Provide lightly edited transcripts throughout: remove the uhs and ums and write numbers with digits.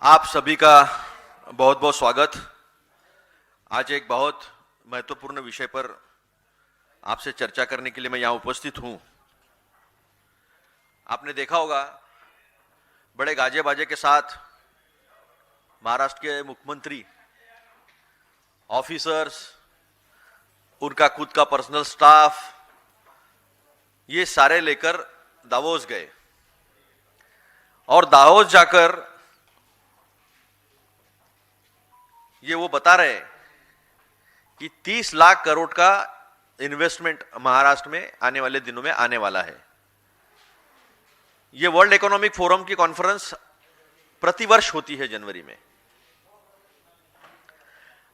आप सभी का बहुत बहुत स्वागत। आज एक बहुत महत्वपूर्ण विषय पर आपसे चर्चा करने के लिए मैं यहां उपस्थित हूं। आपने देखा होगा बड़े गाजे बाजे के साथ महाराष्ट्र के मुख्यमंत्री, ऑफिसर्स, उनका खुद का पर्सनल स्टाफ, ये सारे लेकर दावोस गए और दावोस जाकर ये वो बता रहे हैं कि 30 लाख करोड़ का इन्वेस्टमेंट महाराष्ट्र में आने वाले दिनों में आने वाला है। ये वर्ल्ड इकोनॉमिक फोरम की कॉन्फ्रेंस प्रतिवर्ष होती है जनवरी में।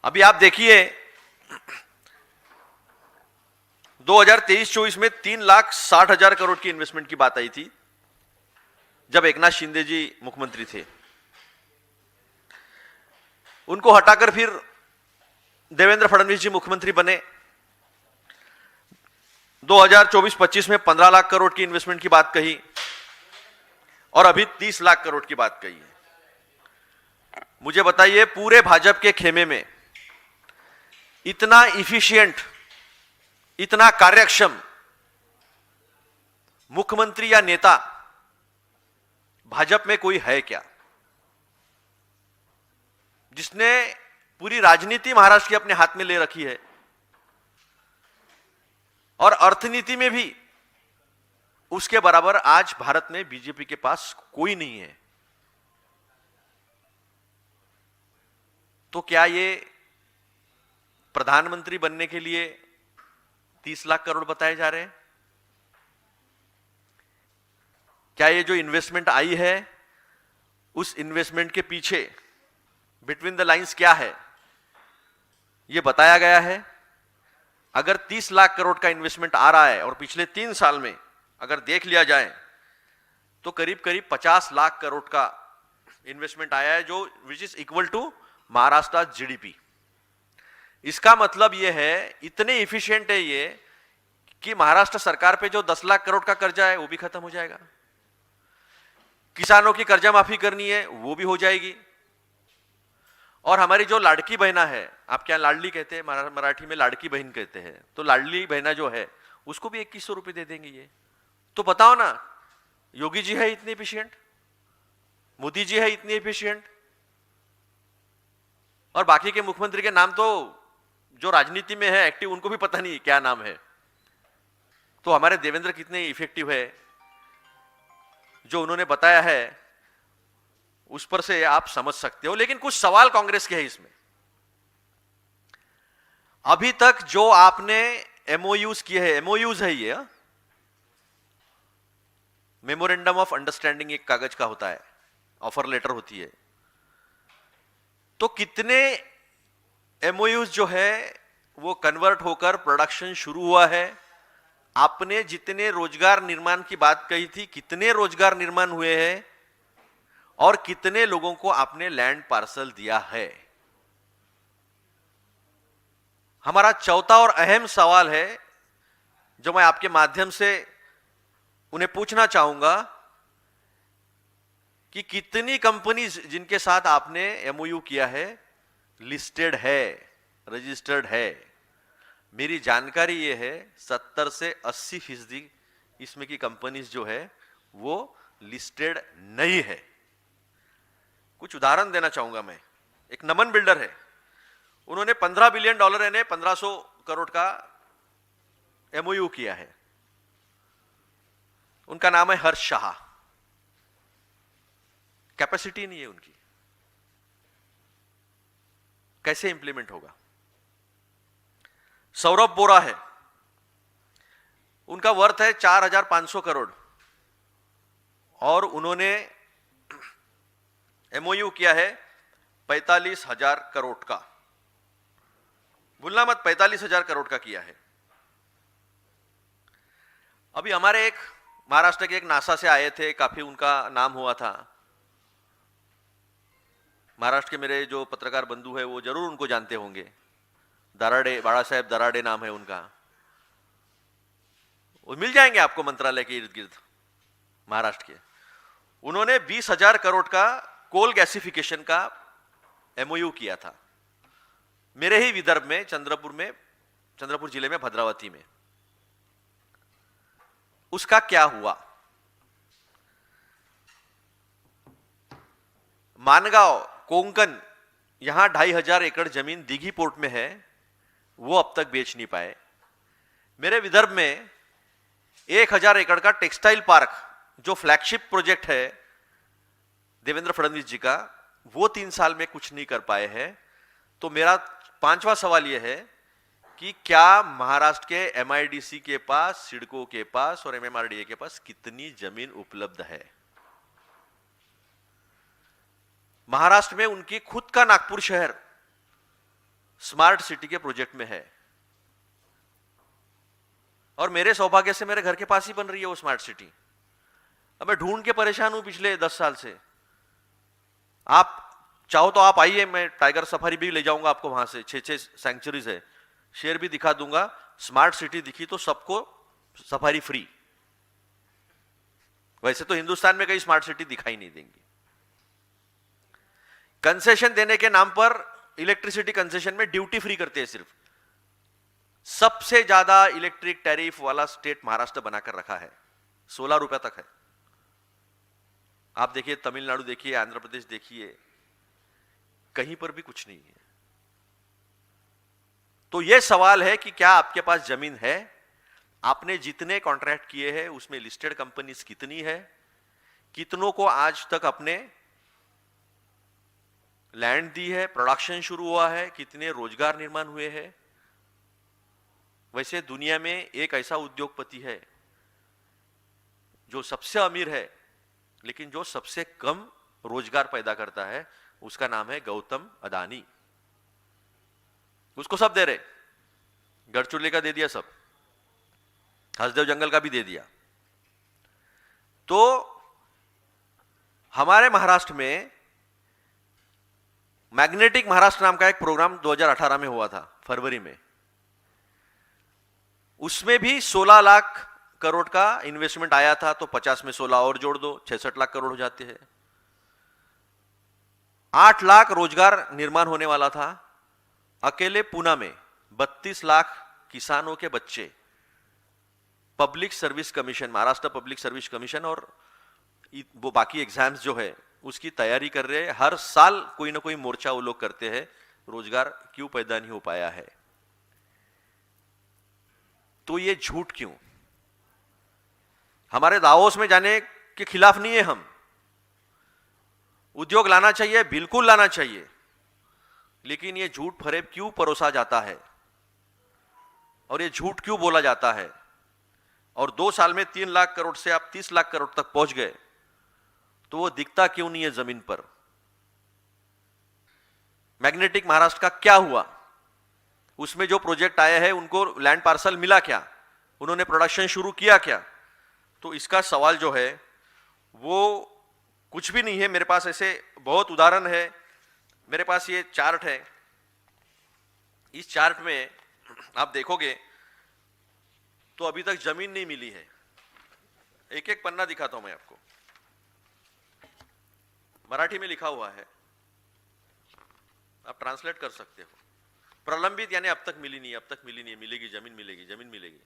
अभी आप देखिए 2023-24 में 3,60,000 करोड़ की इन्वेस्टमेंट की बात आई थी जब एकनाथ शिंदे जी मुख्यमंत्री थे। उनको हटाकर फिर देवेंद्र फडणवीस जी मुख्यमंत्री बने। 2024-25 में 15 लाख करोड़ की इन्वेस्टमेंट की बात कही और अभी 30 लाख करोड़ की बात कही है। मुझे बताइए, पूरे भाजपा के खेमे में इतना इफिशिएंट, इतना कार्यक्षम मुख्यमंत्री या नेता भाजपा में कोई है क्या, जिसने पूरी राजनीति महाराष्ट्र की अपने हाथ में ले रखी है और अर्थनीति में भी उसके बराबर आज भारत में बीजेपी के पास कोई नहीं है। तो क्या ये प्रधानमंत्री बनने के लिए 30 लाख करोड़ बताए जा रहे हैं? क्या ये जो इन्वेस्टमेंट आई है उस इन्वेस्टमेंट के पीछे बिटवीन द लाइंस क्या है, यह बताया गया है? अगर 30 लाख करोड़ का इन्वेस्टमेंट आ रहा है और पिछले 3 साल में अगर देख लिया जाए तो करीब करीब 50 लाख करोड़ का इन्वेस्टमेंट आया है, जो which is equal to Maharashtra GDP. इसका मतलब यह है, इतने इफिशिएंट है ये कि महाराष्ट्र सरकार पे जो 10 लाख करोड़ का कर्जा है वो भी खत्म हो जाएगा। किसानों की कर्जा माफी करनी है वो भी हो जाएगी। और हमारी जो लाड़की बहना है, आप क्या लाडली कहते हैं, मराठी में लाड़की बहन कहते हैं, तो लाडली बहना जो है उसको भी 2100 रुपए दे देंगे। ये तो बताओ ना, योगी जी है इतने एफिशिएंट, मोदी जी है इतने एफिशिएंट, और बाकी के मुख्यमंत्री के नाम तो जो राजनीति में है एक्टिव उनको भी पता नहीं क्या नाम है। तो हमारे देवेंद्र कितने इफेक्टिव है, जो उन्होंने बताया है उस पर से आप समझ सकते हो। लेकिन कुछ सवाल कांग्रेस के हैं इसमें। अभी तक जो आपने एमओयूज किए हैं, एमओयूज है ये, मेमोरेंडम ऑफ अंडरस्टैंडिंग एक कागज का होता है, ऑफर लेटर होती है, तो कितने एमओयूज जो है वो कन्वर्ट होकर प्रोडक्शन शुरू हुआ है? आपने जितने रोजगार निर्माण की बात कही थी, कितने रोजगार निर्माण हुए हैं और कितने लोगों को आपने लैंड पार्सल दिया है? हमारा चौथा और अहम सवाल है जो मैं आपके माध्यम से उन्हें पूछना चाहूंगा कि कितनी कंपनीज जिनके साथ आपने एमओयू किया है लिस्टेड है, रजिस्टर्ड है? मेरी जानकारी यह है 70 से 80% इसमें की कंपनीज जो है वो लिस्टेड नहीं है। कुछ उदाहरण देना चाहूंगा मैं। एक नमन बिल्डर है, उन्होंने $15 बिलियन यानी 1500 करोड़ का एमओयू किया है। उनका नाम है हर्ष शाह। कैपेसिटी नहीं है उनकी, कैसे इंप्लीमेंट होगा? सौरभ बोरा है, उनका वर्थ है 4,500 करोड़ और उन्होंने एमओयू किया है 45,000 करोड़ का। भूलना मत, 45,000 करोड़ का किया है। अभी हमारे एक महाराष्ट्र के एक नासा से आए थे, काफी उनका नाम हुआ था। महाराष्ट्र के मेरे जो पत्रकार बंधु है वो जरूर उनको जानते होंगे। दराडे, बाड़ा साहेब दराडे नाम है उनका। वो मिल जाएंगे आपको मंत्रालय के इर्द गिर्द महाराष्ट्र के। उन्होंने 20,000 करोड़ का कोल गैसिफिकेशन का एमओयू किया था मेरे ही विदर्भ में, चंद्रपुर जिले में, भद्रावती में। उसका क्या हुआ? मानगांव, कोंकण, यहां 2500 एकड़ जमीन दीघी पोर्ट में है, वो अब तक बेच नहीं पाए। मेरे विदर्भ में 1000 एकड़ का टेक्सटाइल पार्क, जो फ्लैगशिप प्रोजेक्ट है देवेंद्र फडणवीस जी का, वो 3 साल में कुछ नहीं कर पाए हैं। तो मेरा 5वां सवाल यह है कि क्या महाराष्ट्र के एमआईडीसी के पास, सिडको के पास और एमएमआरडीए के पास कितनी जमीन उपलब्ध है? महाराष्ट्र में उनकी खुद का नागपुर शहर स्मार्ट सिटी के प्रोजेक्ट में है, और मेरे सौभाग्य से मेरे घर के पास ही बन रही है वो स्मार्ट सिटी। अब मैं ढूंढ के परेशान हूं पिछले 10 साल से। आप चाहो तो आप आइए, मैं टाइगर सफारी भी ले जाऊंगा आपको वहां से, 6 सेंचुरीज है, शेर भी दिखा दूंगा। स्मार्ट सिटी दिखी तो सबको सफारी फ्री। वैसे तो हिंदुस्तान में कई स्मार्ट सिटी दिखाई नहीं देंगी। कंसेशन देने के नाम पर इलेक्ट्रिसिटी कंसेशन में ड्यूटी फ्री करते हैं सिर्फ। सबसे ज्यादा इलेक्ट्रिक टैरिफ वाला स्टेट महाराष्ट्र बनाकर रखा है, 16 रुपए तक है। आप देखिए, तमिलनाडु देखिए, आंध्र प्रदेश देखिए, कहीं पर भी कुछ नहीं है। तो यह सवाल है कि क्या आपके पास जमीन है? आपने जितने कॉन्ट्रैक्ट किए हैं उसमें लिस्टेड कंपनीज कितनी है? कितनों को आज तक अपने लैंड दी है, प्रोडक्शन शुरू हुआ है, कितने रोजगार निर्माण हुए हैं? वैसे दुनिया में एक ऐसा उद्योगपति है जो सबसे अमीर है लेकिन जो सबसे कम रोजगार पैदा करता है, उसका नाम है गौतम अदानी। उसको सब दे रहे, गढ़चिरौली का दे दिया, सब हसदेव जंगल का भी दे दिया। तो हमारे महाराष्ट्र में मैग्नेटिक महाराष्ट्र नाम का एक प्रोग्राम 2018 में हुआ था, फरवरी में। उसमें भी 16 लाख करोड़ का इन्वेस्टमेंट आया था, तो 50 में 16 और जोड़ दो, 66 लाख करोड़ हो जाते हैं। 8 लाख रोजगार निर्माण होने वाला था। अकेले पूना में 32 लाख किसानों के बच्चे public service commission, Maharashtra public service commission और वो बाकी एग्जाम्स जो है उसकी तैयारी कर रहे हैं। हर साल कोई ना कोई मोर्चा वो लोग करते हैं, रोजगार क्यों पैदा नहीं हो पाया है? तो ये झूठ क्यों? हमारे दावोस में जाने के खिलाफ नहीं है हम। उद्योग लाना चाहिए, बिल्कुल लाना चाहिए, लेकिन ये झूठ फरेब क्यों परोसा जाता है और ये झूठ क्यों बोला जाता है? और 2 साल में 3 लाख करोड़ से आप 30 लाख करोड़ तक पहुंच गए, तो वो दिखता क्यों नहीं है जमीन पर? मैग्नेटिक महाराष्ट्र का क्या हुआ? उसमें जो प्रोजेक्ट आए हैं उनको लैंड पार्सल मिला क्या? उन्होंने प्रोडक्शन शुरू किया क्या? तो इसका सवाल जो है वो कुछ भी नहीं है। मेरे पास ऐसे बहुत उदाहरण है। मेरे पास ये चार्ट है, इस चार्ट में आप देखोगे तो अभी तक जमीन नहीं मिली है। एक एक पन्ना दिखाता हूं मैं आपको, मराठी में लिखा हुआ है, आप ट्रांसलेट कर सकते हो। प्रलंबित यानी अब तक मिली नहीं, अब तक मिली नहीं, मिलेगी, जमीन मिलेगी, जमीन मिलेगी।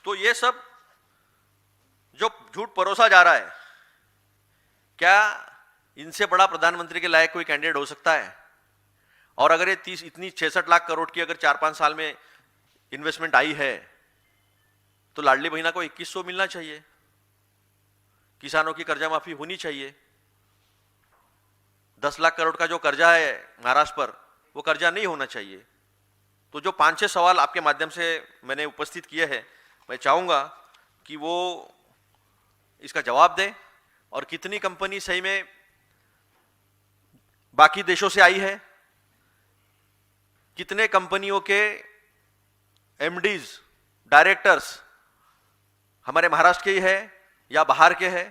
तो ये सब जो झूठ परोसा जा रहा है, क्या इनसे बड़ा प्रधानमंत्री के लायक कोई कैंडिडेट हो सकता है? और अगर ये 66 लाख करोड़ की अगर 4-5 साल में इन्वेस्टमेंट आई है, तो लाडली बहना को 2100 मिलना चाहिए, किसानों की कर्जा माफी होनी चाहिए। 10 लाख करोड़ का जो कर्जा है महाराष्ट्र पर, वो कर्जा नहीं होना चाहिए। तो जो 5-6 सवाल आपके माध्यम से मैंने उपस्थित किए हैं, मैं चाहूंगा कि वो इसका जवाब दें। और कितनी कंपनी सही में बाकी देशों से आई है, कितने कंपनियों के एमडीज, डायरेक्टर्स हमारे महाराष्ट्र के ही है या बाहर के हैं?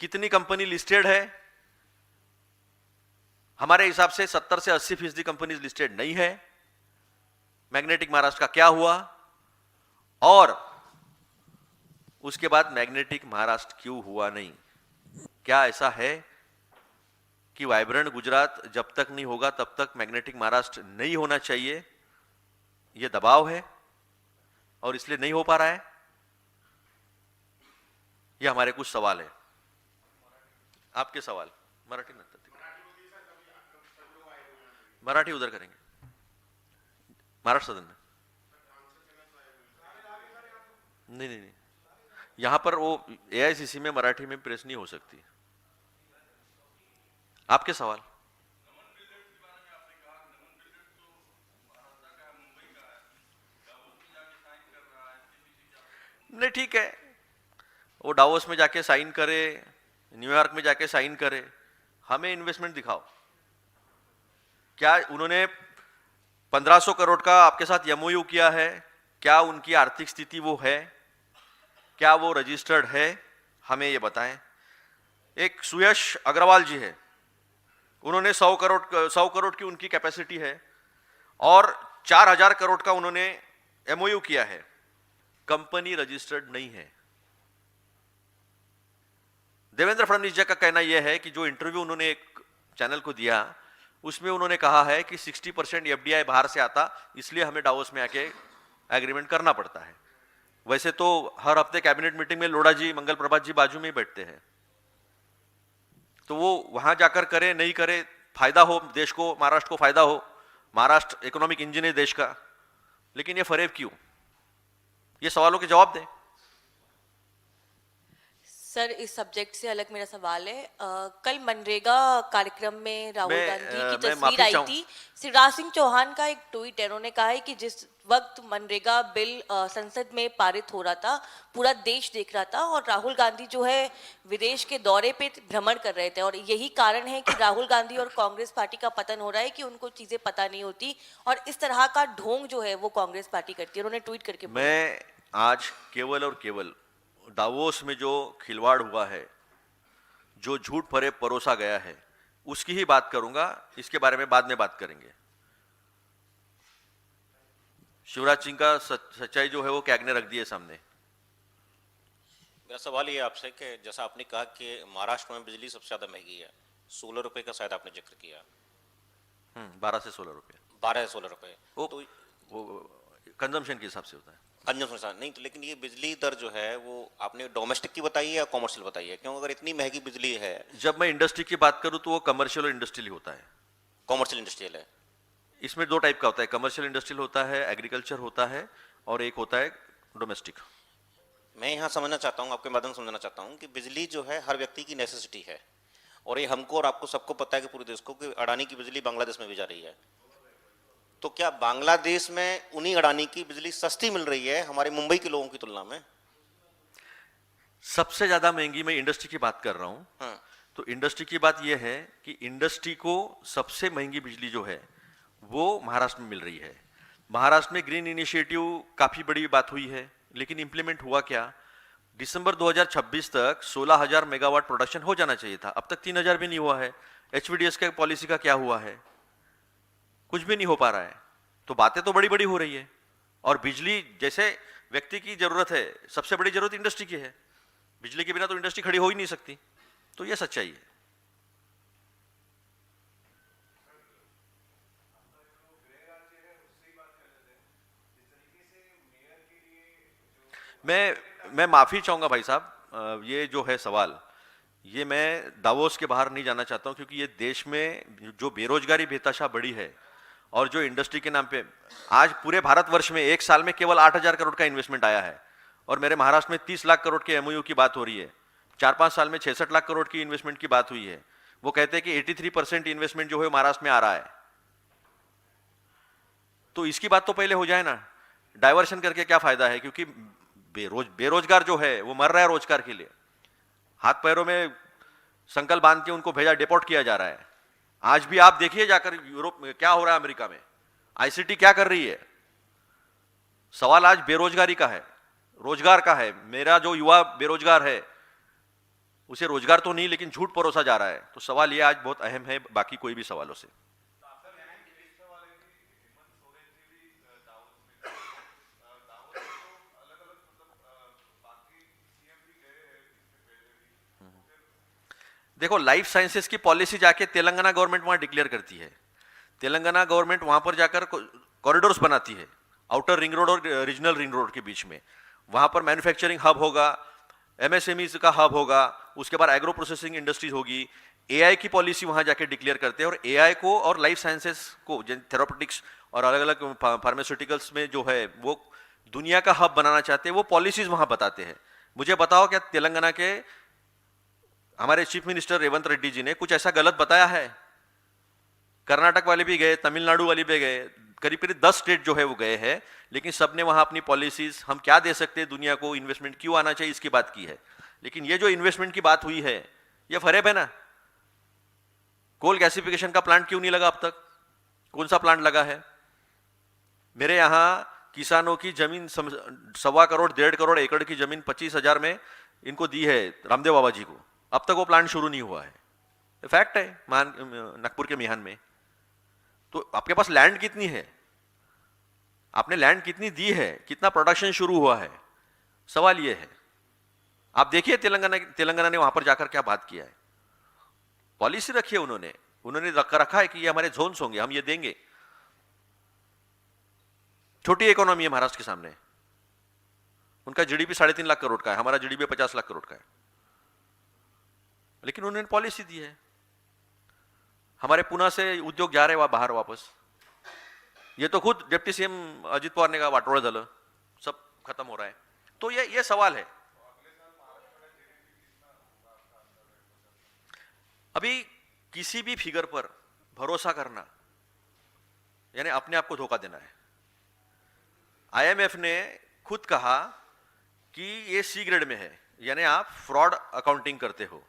कितनी कंपनी लिस्टेड है? हमारे हिसाब से 70 से 80% कंपनीज लिस्टेड नहीं है। मैग्नेटिक महाराष्ट्र का क्या हुआ, और उसके बाद मैग्नेटिक महाराष्ट्र क्यों हुआ नहीं? क्या ऐसा है कि वाइब्रेंट गुजरात जब तक नहीं होगा तब तक मैग्नेटिक महाराष्ट्र नहीं होना चाहिए, यह दबाव है और इसलिए नहीं हो पा रहा है? ये हमारे कुछ सवाल है। आपके सवाल मराठी नंतर, मराठी उधर करेंगे, महाराष्ट्र सदन में। नहीं नहीं नहीं, यहां पर वो एआईसीसी में मराठी में प्रेस नहीं हो सकती। आपके सवाल। नहीं ठीक है, वो डावोस में जाके साइन करे, न्यूयॉर्क में जाके साइन करे, हमें इन्वेस्टमेंट दिखाओ। क्या उन्होंने 1500 करोड़ का आपके साथ एमओयू किया है? क्या उनकी आर्थिक स्थिति वो है? क्या वो रजिस्टर्ड है? हमें ये बताएं। एक सुयश अग्रवाल जी है, उन्होंने 100 करोड़ की उनकी कैपेसिटी है और 4000 करोड़ का उन्होंने एमओयू किया है, कंपनी रजिस्टर्ड नहीं है। देवेंद्र फडणवीस जी का कहना यह है कि जो इंटरव्यू उन्होंने एक चैनल को दिया उसमें उन्होंने कहा है कि 60% एफडीआई बाहर से आता, इसलिए हमें डावोस में आके एग्रीमेंट करना पड़ता है। वैसे तो हर हफ्ते कैबिनेट मीटिंग में लोढ़ा जी, मंगल प्रभात जी बाजू में ही बैठते हैं, तो वो वहां जाकर करे नहीं करे, फायदा हो देश को, महाराष्ट्र को फायदा हो, महाराष्ट्र इकोनॉमिक इंजन है देश का, लेकिन ये फरेब क्यों? ये सवालों के जवाब दें। सर, इस सब्जेक्ट से अलग मेरा सवाल है। कल मनरेगा कार्यक्रम में राहुल गांधी की तस्वीर आई थी। शिवराज सिंह चौहान का एक ट्वीट है, उन्होंने कहा है कि जिस वक्त मनरेगा बिल संसद में पारित हो रहा था, पूरा देश देख रहा था और राहुल गांधी जो है विदेश के दौरे पे भ्रमण कर रहे थे, और यही कारण है कि राहुल गांधी और कांग्रेस पार्टी का पतन हो रहा है कि उनको चीजें पता नहीं होती और इस तरह का ढोंग जो है वो कांग्रेस पार्टी करती है। उन्होंने ट्वीट करके मैं आज केवल और केवल दावोस में जो खिलवाड़ हुआ है, जो झूठ फरेब परोसा गया है, उसकी ही बात करूंगा। इसके बारे में बाद में बात करेंगे। शिवराज सिंह का सच्चाई जो है वो कैग ने रख दी है सामने। मेरा सवाल ये आपसे कि जैसा आपने कहा कि महाराष्ट्र में बिजली सबसे ज्यादा महंगी है, 16 रुपए का शायद आपने जिक्र किया। 12 से 16 रुपए। 12 से 16 रुपए वो कंजम्पशन के हिसाब से होता है, कंजम्पशन नहीं। तो लेकिन ये बिजली दर जो है वो आपने डोमेस्टिक की बताई है या कॉमर्शियल बताई है? क्यों, अगर इतनी महंगी बिजली है। जब मैं इंडस्ट्री की बात करूं तो वो कमर्शियल और इंडस्ट्रियल होता है। कॉमर्शियल इंडस्ट्रियल है। इसमें दो टाइप का होता है, कमर्शियल इंडस्ट्रियल होता है, एग्रीकल्चर होता है, और एक होता है डोमेस्टिक। मैं यहाँ समझना चाहता हूँ, आपके माध्यम से समझना चाहता हूँ कि बिजली जो है हर व्यक्ति की नेसेसिटी है, और ये हमको और आपको सबको पता है कि पूरे देश को कि अडानी की बिजली बांग्लादेश में भी जा रही है। तो क्या बांग्लादेश में उन्हीं अडानी की बिजली सस्ती मिल रही है हमारे मुंबई के लोगों की तुलना में? सबसे ज्यादा महंगी, मैं इंडस्ट्री की बात कर रहा हूं। हाँ। तो इंडस्ट्री की बात यह है कि इंडस्ट्री को सबसे महंगी बिजली जो है वो महाराष्ट्र में मिल रही है। महाराष्ट्र में ग्रीन इनिशिएटिव काफी बड़ी बात हुई है, लेकिन इंप्लीमेंट हुआ क्या? दिसंबर 2026 तक 16,000 मेगावाट प्रोडक्शन हो जाना चाहिए था, अब तक 3,000 भी नहीं हुआ है। एचवीडीएस के पॉलिसी का क्या हुआ है? कुछ भी नहीं हो पा रहा है। तो बातें तो बड़ी बड़ी हो रही है, और बिजली जैसे व्यक्ति की जरूरत है, सबसे बड़ी जरूरत इंडस्ट्री की है। बिजली के बिना तो इंडस्ट्री खड़ी हो ही नहीं सकती। तो यह सच्चाई है। मैं माफी चाहूंगा भाई साहब, ये जो है सवाल, ये मैं दावोस के बाहर नहीं जाना चाहता हूं, क्योंकि ये देश में जो बेरोजगारी बेतहाशा बढ़ी है और जो इंडस्ट्री के नाम पे आज पूरे भारतवर्ष में एक साल में केवल 8,000 करोड़ का इन्वेस्टमेंट आया है, और मेरे महाराष्ट्र में 30 लाख करोड़ के एमओयू की बात हो रही है। 4-5 साल में 66 लाख करोड़ की इन्वेस्टमेंट की बात हुई है। वो कहते हैं कि 83% इन्वेस्टमेंट जो है महाराष्ट्र में आ रहा है। तो इसकी बात तो पहले हो जाए ना, डाइवर्शन करके क्या फायदा है? क्योंकि बेरोजगार जो है वो मर रहा है रोजगार के लिए, हाथ पैरों में संकल्प बांध के उनको भेजा, डिपोर्ट किया जा रहा है। आज भी आप देखिए जाकर यूरोप में क्या हो रहा है, अमेरिका में आईसीटी क्या कर रही है। सवाल आज बेरोजगारी का है, रोजगार का है। मेरा जो युवा बेरोजगार है उसे रोजगार तो नहीं लेकिन झूठ परोसा जा रहा है। तो सवाल ये आज बहुत अहम है बाकी कोई भी सवालों से। देखो, लाइफ साइंसेस की पॉलिसी जाके तेलंगाना गवर्नमेंट वहां डिक्लेयर करती है। तेलंगाना गवर्नमेंट वहां पर जाकर कॉरिडोर्स बनाती है, आउटर रिंग रोड और रीजनल रिंग रोड के बीच में। वहां पर मैन्युफैक्चरिंग हब होगा, एमएसएमई का हब होगा, उसके बाद एग्रो प्रोसेसिंग इंडस्ट्रीज होगी। एआई की पॉलिसी वहां जाके डिक्लेयर करते हैं, और एआई को और लाइफ साइंसेस को, थेरापेटिक्स और अलग अलग फार्मास्यूटिकल्स में जो है वो दुनिया का हब बनाना चाहते हैं, वो पॉलिसीज वहां बताते हैं। मुझे बताओ, क्या तेलंगाना के हमारे चीफ मिनिस्टर रेवंत रेड्डी जी ने कुछ ऐसा गलत बताया है? कर्नाटक वाले भी गए, तमिलनाडु वाले भी गए, करीब करीब 10 स्टेट जो है वो गए हैं, लेकिन सबने वहां अपनी पॉलिसीज, हम क्या दे सकते हैं दुनिया को, इन्वेस्टमेंट क्यों आना चाहिए, इसकी बात की है। लेकिन ये जो इन्वेस्टमेंट की बात हुई है, ये फरेब है ना। कोल गैसिफिकेशन का प्लांट क्यों नहीं लगा अब तक? कौन सा प्लांट लगा है? मेरे यहां किसानों की जमीन 1.25 करोड़ 1.5 करोड़ एकड़ की जमीन 25,000 में इनको दी है रामदेव बाबा जी को, अब तक वो प्लांट शुरू नहीं हुआ है। फैक्ट है, नागपुर के मिहान में। तो आपके पास लैंड कितनी है, आपने लैंड कितनी दी है, कितना प्रोडक्शन शुरू हुआ है, सवाल ये है। आप देखिए तेलंगाना ने वहां पर जाकर क्या बात किया है। पॉलिसी रखी है उन्होंने रखा है कि ये हमारे जोन्स होंगे, हम ये देंगे। छोटी इकोनॉमी है महाराष्ट्र के सामने, उनका जीडीपी 3.5 लाख करोड़ का है, हमारा जीडीपी 50 लाख करोड़ का है, लेकिन उन्होंने पॉलिसी दी है। हमारे पुणे से उद्योग जा रहे हैं बाहर वापस। ये तो खुद डिप्टी सीएम अजित पवार ने कहा वाटोळं झालं, सब खत्म हो रहा है। तो ये सवाल है। अभी किसी भी फिगर पर भरोसा करना यानी अपने आप को धोखा देना है। आईएमएफ ने खुद कहा कि ये सी ग्रेड में है, यानी आप फ्रॉड अकाउंटिंग करते हो।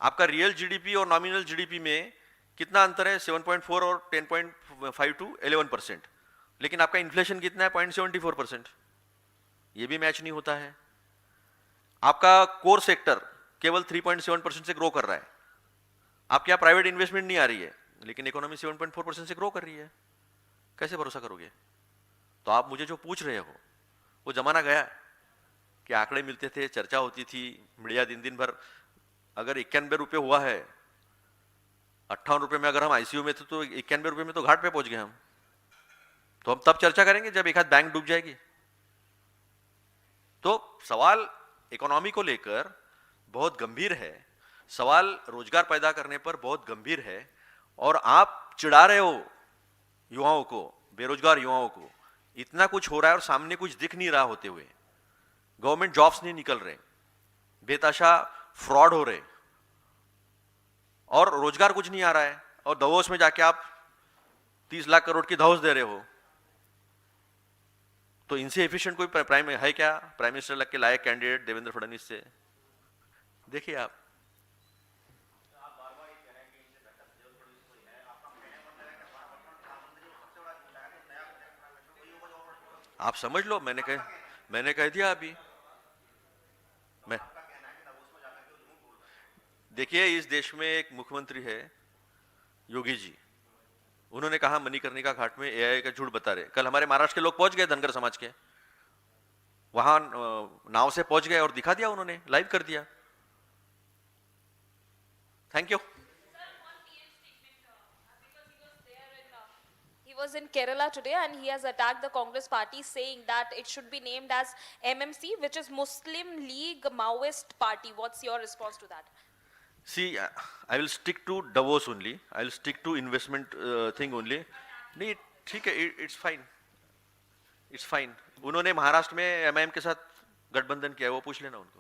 आपका रियल जीडीपी और नॉमिनल जीडीपी में कितना अंतर है? 7.4 और 10.5 to 11%, लेकिन आपका इन्फ्लेशन कितना है? 0.74%। ये भी मैच नहीं होता है। आपका कोर सेक्टर केवल 3.7% से ग्रो कर रहा है, आपके यहाँ प्राइवेट इन्वेस्टमेंट नहीं आ रही है, लेकिन इकोनॉमी 7.4% से ग्रो कर रही है। कैसे भरोसा करोगे? तो आप मुझे जो पूछ रहे हो वो जमाना गया कि आंकड़े मिलते थे, चर्चा होती थी, मीडिया दिन भर। अगर 91 रुपये हुआ है, 58 रुपये में अगर हम आईसीयू में थे, तो 91 रुपये में तो घाट पे पहुंच गए हम। तो हम तब चर्चा करेंगे जब एक आध बैंक डूब जाएगी। तो सवाल इकोनॉमी को लेकर बहुत गंभीर है, सवाल रोजगार पैदा करने पर बहुत गंभीर है, और आप चिढ़ा रहे हो युवाओं को, बेरोजगार युवाओं को। इतना कुछ हो रहा है और सामने कुछ दिख नहीं रहा होते हुए। गवर्नमेंट जॉब्स नहीं निकल रहे, बेतहाशा फ्रॉड हो रहे, और रोजगार कुछ नहीं आ रहा है, और दवोस में जाके आप 30 लाख करोड़ की धौस दे रहे हो। तो इनसे एफिशिएंट कोई प्राइम है क्या? प्राइम मिनिस्टर लग के लायक कैंडिडेट देवेंद्र फडणवीस से देखिए आप समझ लो। मैंने कह दिया अभी। मैं देखिए, इस देश में एक मुख्यमंत्री है योगी जी, उन्होंने कहा मणिकर्णिका घाट में एआई का झूठ बता रहे। कल हमारे महाराष्ट्र के लोग पहुंच गए, धनगर समाज के, वहां नाव से पहुंच गए और दिखा दिया, उन्होंने लाइव कर दिया। Thank you. He was in Kerala today and he has attacked the Congress party, saying that it should be named as MMC, which is Muslim League Maoist Party. What's your response to that? See, I will stick to Davos only. I will stick to investment thing only. नहीं, ठीक है, it's fine. It's fine. उन्होंने महाराष्ट्र में MIM के साथ गठबंधन किया है, वो पूछ लेना उनको।